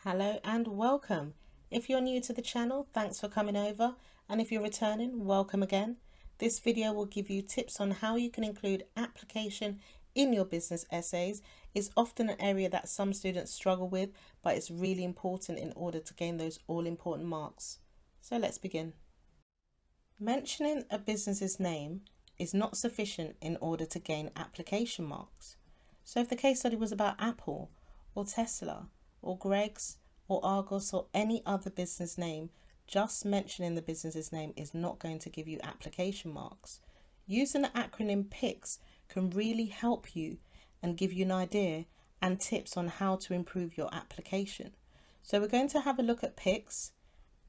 Hello and welcome. If you're new to the channel, thanks for coming over, and if you're returning, welcome again. This video will give you tips on how you can include application in your business essays. It's often an area that some students struggle with, but it's really important in order to gain those all-important marks. So let's begin. Mentioning a business's name is not sufficient in order to gain application marks. So if the case study was about Apple or Tesla or Greggs or Argos or any other business name, just mentioning the business's name is not going to give you application marks. Using the acronym PICS can really help you and give you an idea and tips on how to improve your application. So we're going to have a look at PICS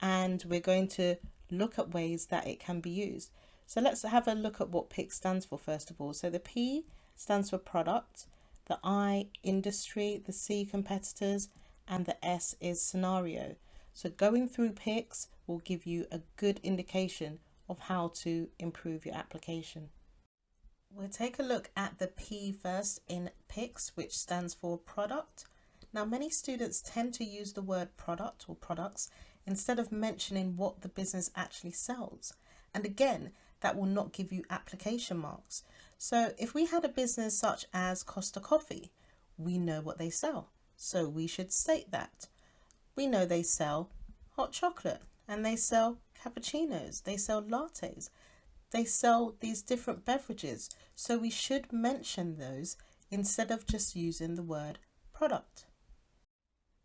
and we're going to look at ways that it can be used. So let's have a look at what PICS stands for first of all. So the P stands for product, the I industry, the C competitors, and the S is scenario. So going through PICS will give you a good indication of how to improve your application. We'll take a look at the P first in PICS, which stands for product. Now many students tend to use the word product or products instead of mentioning what the business actually sells. And again, that will not give you application marks. So if we had a business such as Costa Coffee, we know what they sell. So we should state that. We know they sell hot chocolate and they sell cappuccinos, they sell lattes, they sell these different beverages. So we should mention those instead of just using the word product.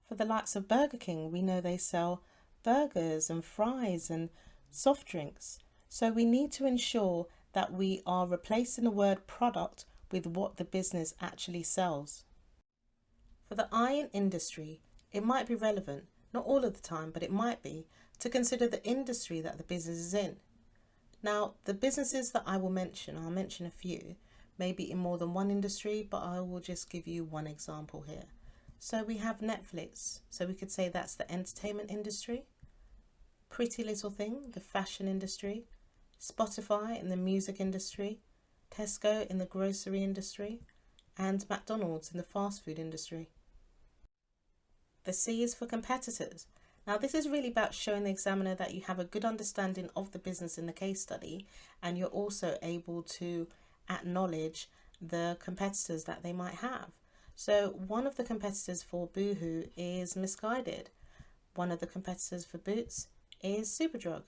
For the likes of Burger King, we know they sell burgers and fries and soft drinks. So we need to ensure that we are replacing the word product with what the business actually sells. For the I in industry, it might be relevant, not all of the time, but it might be, to consider the industry that the business is in. Now, the businesses that I will mention, I'll mention a few, maybe in more than one industry, but I will just give you one example here. So we have Netflix, so we could say that's the entertainment industry, Pretty Little Thing, the fashion industry, Spotify in the music industry, Tesco in the grocery industry, and McDonald's in the fast food industry. The C is for competitors. Now this is really about showing the examiner that you have a good understanding of the business in the case study, and you're also able to acknowledge the competitors that they might have. So one of the competitors for Boohoo is Misguided. One of the competitors for Boots is Superdrug.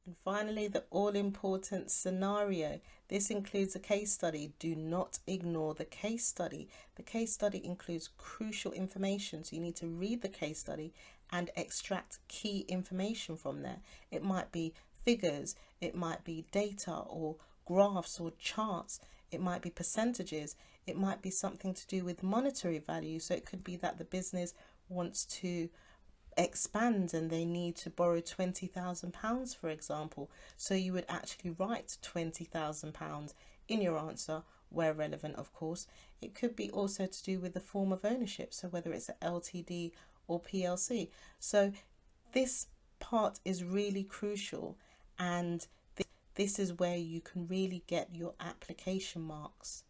And finally, the all-important scenario. This includes a case study. Do not ignore the case study. The case study includes crucial information, so you need to read the case study and extract key information from there. It might be figures, it might be data or graphs or charts, it might be percentages, it might be something to do with monetary value. So it could be that the business wants to expand and they need to borrow £20,000, for example. So you would actually write £20,000 in your answer, where relevant, of course. It could be also to do with the form of ownership, so whether it's a LTD or PLC. So this part is really crucial, and this is where you can really get your application marks.